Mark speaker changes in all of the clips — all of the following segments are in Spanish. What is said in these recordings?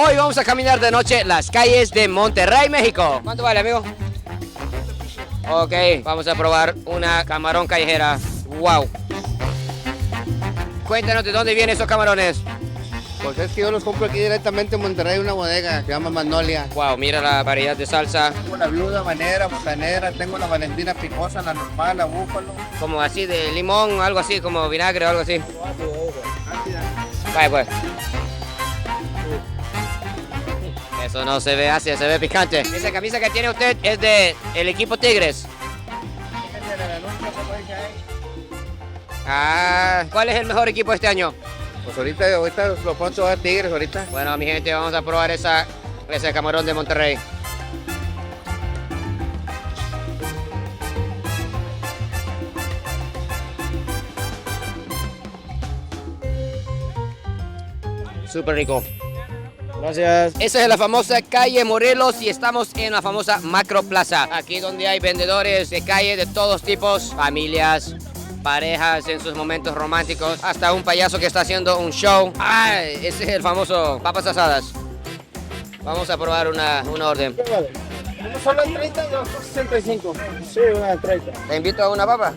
Speaker 1: Hoy vamos a caminar de noche las calles de Monterrey, México. ¿Cuánto vale, amigo? Ok, vamos a probar una camarón callejera. Wow. Cuéntanos de dónde vienen esos camarones.
Speaker 2: Pues es que yo los compro aquí directamente en Monterrey, una bodega que se llama Magnolia.
Speaker 1: Wow, mira la variedad de salsa.
Speaker 2: Tengo la viuda, habanera, botanera, tengo la valentina picosa, la normal, la búfalo.
Speaker 1: Como así de limón, algo así, como vinagre o algo así. Vaya pues. Eso no se ve así, se ve picante. Esa camisa que tiene usted es de el equipo Tigres. Ah, ¿cuál es el mejor equipo este año?
Speaker 2: Pues ahorita lo pronto va a Tigres ahorita.
Speaker 1: Bueno, mi gente, vamos a probar ese camarón de Monterrey. Súper rico.
Speaker 2: Gracias.
Speaker 1: Esa es la famosa calle Morelos y estamos en la famosa Macro Plaza. Aquí donde hay vendedores de calle de todos tipos, familias, parejas en sus momentos románticos, hasta un payaso que está haciendo un show. Ah, ese es el famoso papas asadas. Vamos a probar una orden.
Speaker 2: Uno solo en 30 y dos por 65. Sí, una en 30.
Speaker 1: Te invito a una papa.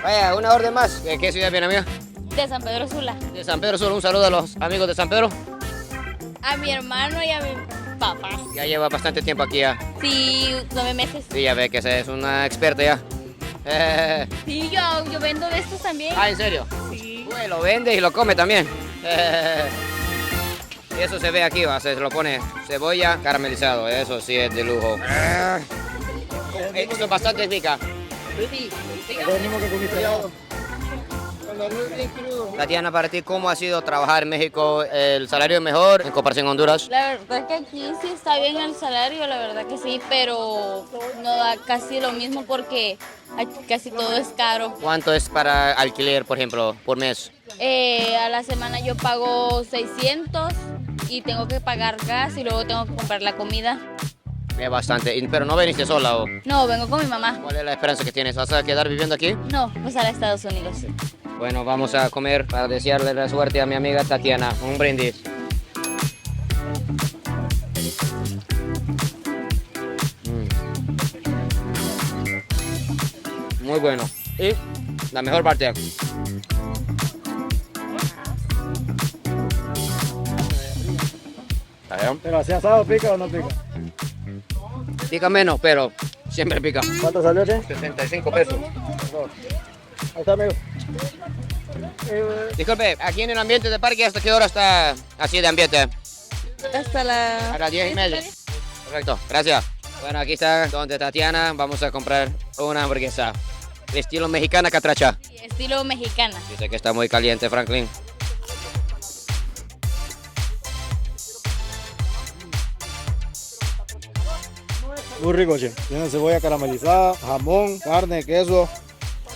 Speaker 1: Vaya, una orden más. ¿De qué ciudad viene, amiga?
Speaker 3: De San Pedro Sula.
Speaker 1: De San Pedro Sula. Un saludo a los amigos de San Pedro.
Speaker 3: A mi hermano y a mi papá.
Speaker 1: Ya lleva bastante tiempo aquí ya.
Speaker 3: Sí, 9 meses.
Speaker 1: Sí, ya ve que es una experta ya.
Speaker 3: Sí, yo vendo de estos también.
Speaker 1: Ah, ¿en serio?
Speaker 3: Sí.
Speaker 1: Uy, lo vende y lo come también. Y eso se ve aquí, va, se lo pone cebolla caramelizado, eso sí es de lujo. Esto es bastante rica. Tatiana, para ti, ¿cómo ha sido trabajar en México? ¿El salario es mejor en comparación a Honduras?
Speaker 3: La verdad que aquí sí está bien el salario, la verdad que sí, pero no da casi lo mismo porque aquí casi todo es caro.
Speaker 1: ¿Cuánto es para alquiler, por ejemplo, por mes?
Speaker 3: A la semana yo pago 600 y tengo que pagar gas y luego tengo que comprar la comida.
Speaker 1: Es bastante, pero no veniste sola o...
Speaker 3: No, vengo con mi mamá.
Speaker 1: ¿Cuál es la esperanza que tienes? ¿Vas a quedar viviendo aquí?
Speaker 3: No, pues a los Estados Unidos.
Speaker 1: Bueno, vamos a comer para desearle la suerte a mi amiga Tatiana. Un brindis. Muy bueno. Y la mejor parte. ¿Está bien?
Speaker 4: Pero así asado, ¿pica o no pica?
Speaker 1: Pica menos, pero siempre pica.
Speaker 4: ¿Cuánto salió, che?
Speaker 1: 65 pesos.
Speaker 4: Ahí está, amigo.
Speaker 1: Disculpe, aquí en el ambiente de parque, ¿hasta qué hora está así de ambiente?
Speaker 3: Hasta
Speaker 1: A las 10:30. Perfecto, gracias. Bueno, aquí está donde Tatiana. Vamos a comprar una hamburguesa. Estilo mexicana, catracha.
Speaker 3: Estilo mexicana.
Speaker 1: Dice que está muy caliente, Franklin.
Speaker 4: Muy rico, che. Tiene cebolla caramelizada, jamón, carne, queso.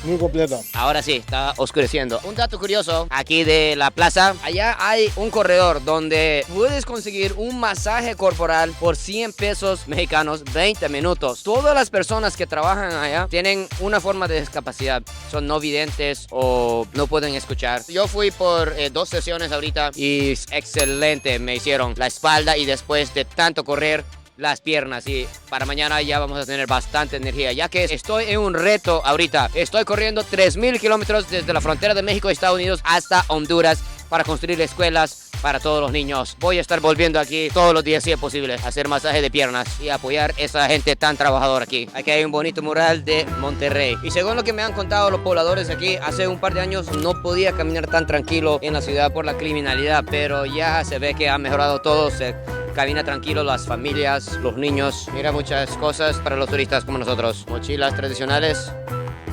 Speaker 4: Muy completa.
Speaker 1: Ahora sí, está oscureciendo. Un dato curioso, aquí de la plaza, allá hay un corredor donde puedes conseguir un masaje corporal por 100 pesos mexicanos, 20 minutos. Todas las personas que trabajan allá tienen una forma de discapacidad. Son no videntes o no pueden escuchar. Yo fui por 2 sesiones ahorita y excelente me hicieron la espalda y después de tanto correr, las piernas, y para mañana ya vamos a tener bastante energía, ya que estoy en un reto ahorita. Estoy corriendo 3,000 kilómetros desde la frontera de México y Estados Unidos hasta Honduras para construir escuelas para todos los niños. Voy a estar volviendo aquí todos los días si es posible, a hacer masaje de piernas y apoyar a esa gente tan trabajadora aquí. Aquí hay un bonito mural de Monterrey. Y según lo que me han contado los pobladores aquí, hace un par de años no podía caminar tan tranquilo en la ciudad por la criminalidad, pero ya se ve que ha mejorado todo. Se camina tranquilo, las familias, los niños. Mira, muchas cosas para los turistas como nosotros. Mochilas tradicionales.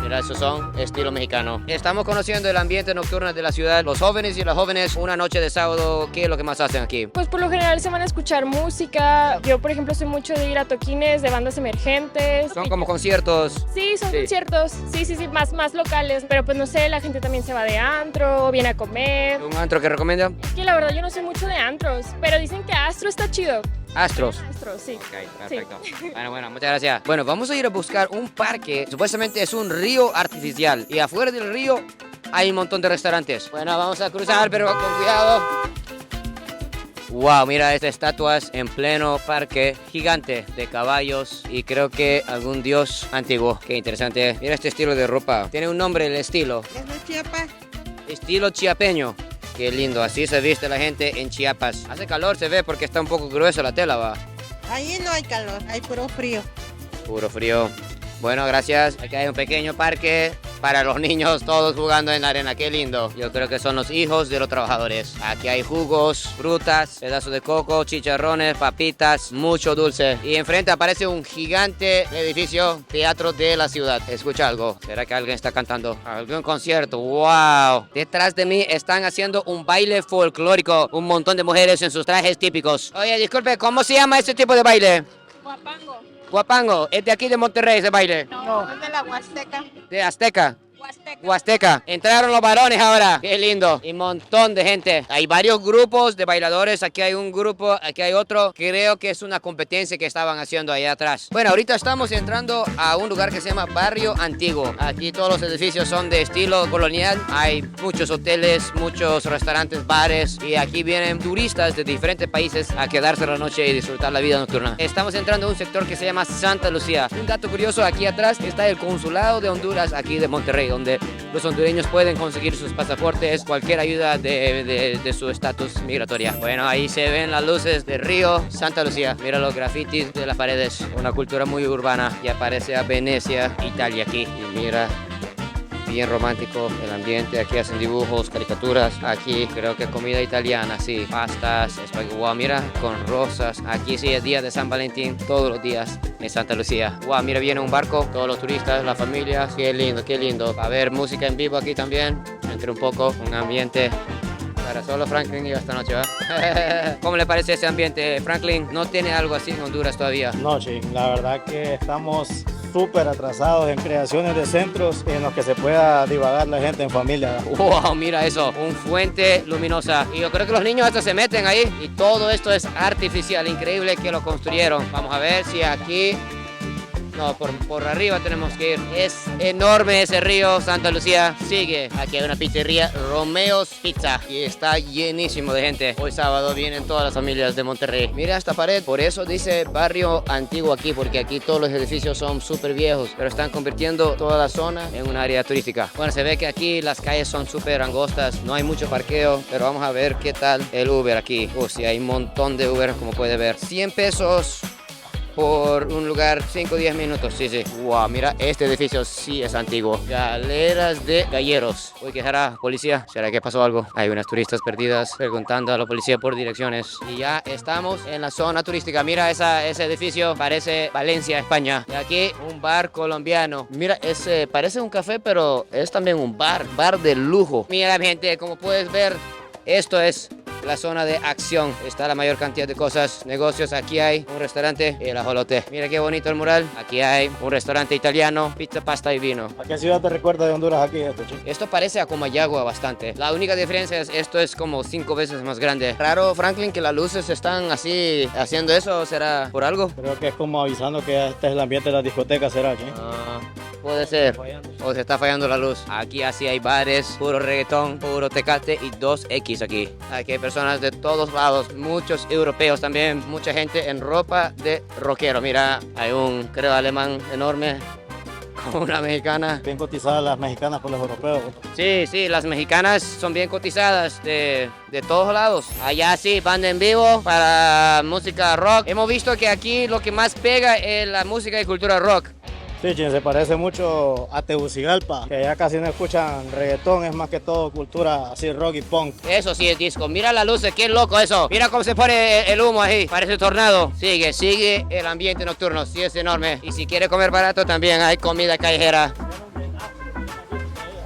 Speaker 1: Mira, esos son estilo mexicano. Estamos conociendo el ambiente nocturno de la ciudad. Los jóvenes y las jóvenes, una noche de sábado, ¿qué es lo que más hacen aquí?
Speaker 5: Pues por lo general se van a escuchar música. Yo, por ejemplo, soy mucho de ir a toquines de bandas emergentes.
Speaker 1: Son como conciertos.
Speaker 5: Sí, son
Speaker 1: Sí.
Speaker 5: conciertos. Sí, más locales. Pero pues no sé, la gente también se va de antro, viene a comer.
Speaker 1: ¿Un antro que recomienda?
Speaker 5: Es que la verdad yo no soy mucho de antros, pero dicen que Astro está chido.
Speaker 1: Astros.
Speaker 5: Astro, sí.
Speaker 1: Ok, perfecto. Bueno, muchas gracias. Bueno, vamos a ir a buscar un parque. Supuestamente es un río artificial. Y afuera del río hay un montón de restaurantes. Bueno, vamos a cruzar, pero con cuidado. Wow, mira estas estatuas en pleno parque gigante de caballos y creo que algún dios antiguo. Qué interesante. Mira este estilo de ropa. Tiene un nombre el estilo.
Speaker 6: Es de Chiapas.
Speaker 1: Estilo chiapeño. Qué lindo, así se viste la gente en Chiapas. Hace calor, se ve porque está un poco gruesa la tela, va.
Speaker 6: Ahí no hay calor, hay puro frío.
Speaker 1: Puro frío. Bueno, gracias. Aquí hay un pequeño parque para los niños, todos jugando en la arena. Qué lindo. Yo creo que son los hijos de los trabajadores. Aquí hay jugos, frutas, pedazos de coco, chicharrones, papitas, mucho dulce. Y enfrente aparece un gigante edificio, teatro de la ciudad. Escucha algo. ¿Será que alguien está cantando? ¿Algún concierto? ¡Wow! Detrás de mí están haciendo un baile folclórico. Un montón de mujeres en sus trajes típicos. Oye, disculpe, ¿cómo se llama este tipo de baile?
Speaker 3: Guapango.
Speaker 1: Guapango, ¿es de aquí de Monterrey ese baile?
Speaker 6: No, es de la Huasteca.
Speaker 1: De Azteca.
Speaker 3: Huasteca.
Speaker 1: Huasteca. Entraron los varones ahora. Qué lindo. Y un montón de gente. Hay varios grupos de bailadores. Aquí hay un grupo, aquí hay otro. Creo que es una competencia que estaban haciendo allá atrás. Bueno, ahorita estamos entrando a un lugar que se llama Barrio Antiguo. Aquí todos los edificios son de estilo colonial. Hay muchos hoteles, muchos restaurantes, bares. Y aquí vienen turistas de diferentes países a quedarse la noche y disfrutar la vida nocturna. Estamos entrando a un sector que se llama Santa Lucía. Un dato curioso, aquí atrás está el consulado de Honduras, aquí de Monterrey, donde los hondureños pueden conseguir sus pasaportes, cualquier ayuda de su estatus migratoria. Bueno, ahí se ven las luces de Río Santa Lucía. Mira los grafitis de las paredes, una cultura muy urbana. Y aparece a Venecia, Italia aquí. Y mira, bien romántico el ambiente. Aquí hacen dibujos, caricaturas. Aquí creo que comida italiana, sí, pastas, espagueti. Wow, mira, con rosas. Aquí sí es día de San Valentín, todos los días en Santa Lucía. Wow, mira, viene un barco, todos los turistas, las familias. Qué lindo, qué lindo. Va a haber música en vivo aquí también. Entre un poco, un ambiente para solo Franklin y esta noche, ¿va? ¿Cómo le parece ese ambiente, Franklin? ¿No tiene algo así en Honduras todavía?
Speaker 4: No, sí, la verdad que estamos súper atrasados en creaciones de centros en los que se pueda divagar la gente en familia.
Speaker 1: Wow, mira eso, un fuente luminosa. Y yo creo que los niños hasta se meten ahí. Y todo esto es artificial, increíble que lo construyeron. Vamos a ver si aquí... No, por arriba tenemos que ir. Es enorme ese río Santa Lucía. Sigue. Aquí hay una pizzería, Romeo's Pizza. Y está llenísimo de gente. Hoy sábado vienen todas las familias de Monterrey. Mira esta pared. Por eso dice barrio antiguo aquí. Porque aquí todos los edificios son súper viejos. Pero están convirtiendo toda la zona en un área turística. Bueno, se ve que aquí las calles son súper angostas. No hay mucho parqueo. Pero vamos a ver qué tal el Uber aquí. Sí, hay un montón de Uber como puede ver. 100 pesos. Por un lugar 5 o 10 minutos, sí, sí. Wow, mira, este edificio sí es antiguo. Galeras de Galleros. Uy, ¿qué será? Policía, ¿será que pasó algo? Hay unas turistas perdidas preguntando a la policía por direcciones. Y ya estamos en la zona turística. Mira ese edificio, parece Valencia, España. Y aquí un bar colombiano. Mira, parece un café, pero es también un bar de lujo. Mira, gente, como puedes ver, esto es la zona de acción. Está la mayor cantidad de cosas, negocios. Aquí hay un restaurante, el ajolote. Mira qué bonito el mural. Aquí hay un restaurante italiano, pizza, pasta y vino.
Speaker 4: ¿A qué ciudad te recuerda de Honduras aquí esto, chico?
Speaker 1: Esto parece a Comayagua bastante. La única diferencia es esto es como 5 veces más grande. Raro, Franklin, que las luces están así haciendo eso. ¿Será por algo?
Speaker 4: Creo que es como avisando que este es el ambiente de la discoteca, ¿será, chico?
Speaker 1: Puede ser. O se está fallando la luz. Aquí así hay bares, puro reggaetón, puro tecate y 2X aquí. Aquí hay personas de todos lados, muchos europeos también, mucha gente en ropa de rockero. Mira, hay un, creo, alemán enorme con una mexicana.
Speaker 4: Bien cotizadas las mexicanas por los europeos.
Speaker 1: Sí, sí, las mexicanas son bien cotizadas de todos lados. Allá sí, banda en vivo para música rock. Hemos visto que aquí lo que más pega es la música y cultura rock.
Speaker 4: Sí, chin, se parece mucho a Tegucigalpa, que allá casi no escuchan reggaetón, es más que todo cultura así rock y punk.
Speaker 1: Eso sí es disco. Mira las luces, qué loco eso. Mira cómo se pone el humo ahí, parece tornado. Sigue el ambiente nocturno, sí es enorme. Y si quiere comer barato también hay comida callejera.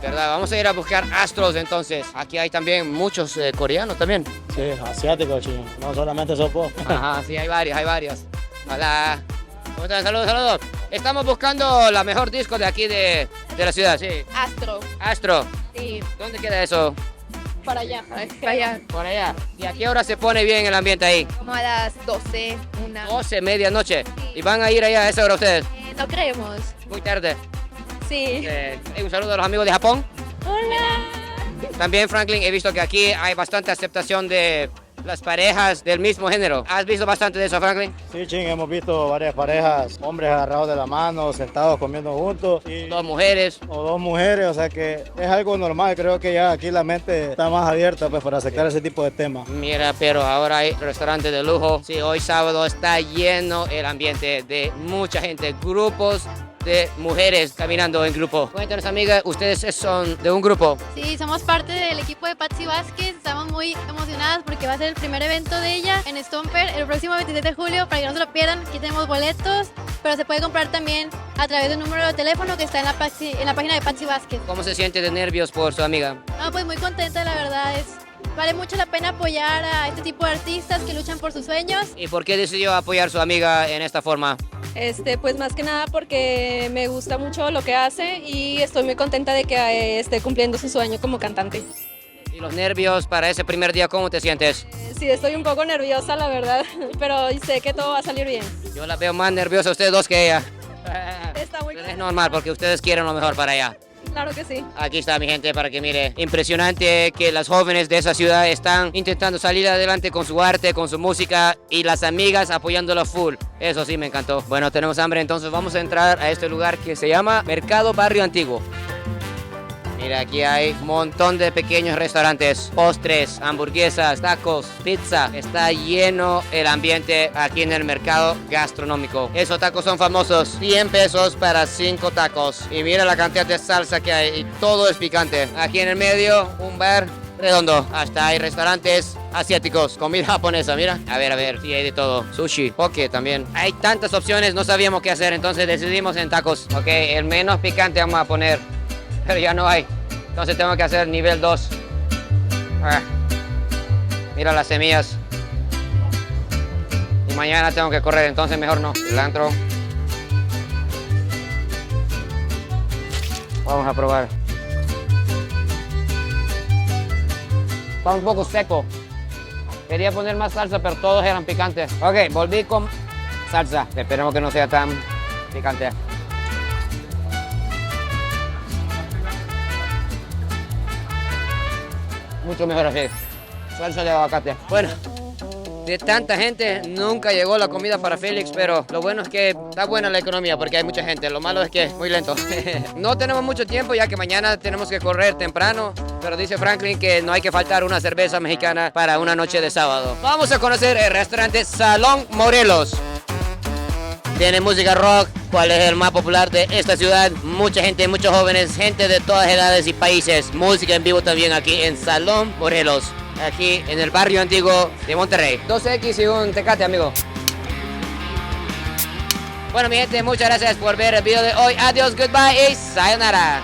Speaker 1: ¿Verdad? Vamos a ir a buscar astros entonces. Aquí hay también muchos coreanos también.
Speaker 4: Sí, asiáticos, chino, no solamente sopo.
Speaker 1: Ajá, sí, hay varios. Hola. ¿Cómo están? Saludos. Estamos buscando la mejor disco de aquí de la ciudad, sí. Astro.
Speaker 3: Sí,
Speaker 1: ¿Dónde queda eso?
Speaker 3: para allá.
Speaker 1: Por allá. ¿Y a qué hora se pone bien el ambiente ahí?
Speaker 7: Como a las 12, una.
Speaker 1: 12, medianoche. ¿Y van a ir allá a esa hora ustedes?
Speaker 7: No creemos.
Speaker 1: Muy tarde.
Speaker 7: Sí.
Speaker 1: Un saludo a los amigos de Japón.
Speaker 7: Hola.
Speaker 1: También, Franklin, he visto que aquí hay bastante aceptación de las parejas del mismo género. ¿Has visto bastante de eso, Franklin?
Speaker 4: Sí, ching, hemos visto varias parejas, hombres agarrados de la mano, sentados comiendo juntos. Y,
Speaker 1: Dos mujeres.
Speaker 4: o dos mujeres, o sea que es algo normal. Creo que ya aquí la mente está más abierta pues, para aceptar ese tipo de temas.
Speaker 1: Mira, pero ahora hay restaurantes de lujo. Sí, hoy sábado está lleno el ambiente de mucha gente, grupos de mujeres caminando en grupo. Cuéntanos, amiga, ustedes son de un grupo.
Speaker 8: Sí, somos parte del equipo de Patsy Vázquez. Estamos muy emocionadas porque va a ser el primer evento de ella en Stomper el próximo 27 de julio. Para que no se lo pierdan, aquí tenemos boletos, pero se puede comprar también a través de un número de teléfono que está en la página de Patsy Vázquez.
Speaker 1: ¿Cómo se siente de nervios por su amiga?
Speaker 8: No, pues muy contenta, la verdad. Vale mucho la pena apoyar a este tipo de artistas que luchan por sus sueños.
Speaker 1: ¿Y por qué decidió apoyar a su amiga en esta forma?
Speaker 7: Pues más que nada porque me gusta mucho lo que hace y estoy muy contenta de que esté cumpliendo su sueño como cantante.
Speaker 1: ¿Y los nervios para ese primer día, cómo te sientes?
Speaker 7: Sí, estoy un poco nerviosa, la verdad, pero sé que todo va a salir bien.
Speaker 1: Yo la veo más nerviosa a ustedes dos que ella.
Speaker 7: Está muy
Speaker 1: Pero es normal porque ustedes quieren lo mejor para ella.
Speaker 7: claro que sí.
Speaker 1: Aquí está mi gente para que mire. Impresionante que las jóvenes de esa ciudad están intentando salir adelante con su arte, con su música y las amigas apoyándolo full. Eso sí me encantó. Bueno, tenemos hambre, entonces vamos a entrar a este lugar que se llama Mercado Barrio Antiguo. Mira, aquí hay un montón de pequeños restaurantes, postres, hamburguesas, tacos, pizza. Está lleno el ambiente aquí en el mercado gastronómico. Esos tacos son famosos, 100 pesos para 5 tacos. Y mira la cantidad de salsa que hay y todo es picante. Aquí en el medio, un bar redondo. Hasta hay restaurantes asiáticos, comida japonesa, mira. A ver, sí hay de todo. Sushi, poke también. Hay tantas opciones, no sabíamos qué hacer, entonces decidimos en tacos. Ok, el menos picante vamos a poner. Pero ya no hay, entonces tengo que hacer nivel 2. Mira las semillas. Y mañana tengo que correr, entonces mejor no. Cilantro. Vamos a probar. Está un poco seco. Quería poner más salsa, pero todos eran picantes. Ok, volví con salsa. Esperemos que no sea tan picante. Mucho mejor así. Salsa de aguacate. Bueno, de tanta gente nunca llegó la comida para Félix, pero lo bueno es que está buena la economía porque hay mucha gente. Lo malo es que es muy lento. No tenemos mucho tiempo ya que mañana tenemos que correr temprano, pero dice Franklin que no hay que faltar una cerveza mexicana para una noche de sábado. Vamos a conocer el restaurante Salón Morelos. Tiene música rock, cuál es el más popular de esta ciudad. Mucha gente, muchos jóvenes, gente de todas edades y países. Música en vivo también aquí en Salón Morelos, aquí en el barrio antiguo de Monterrey. 2X y un Tecate, amigo. Bueno, mi gente, muchas gracias por ver el video de hoy. Adiós, goodbye y sayonara.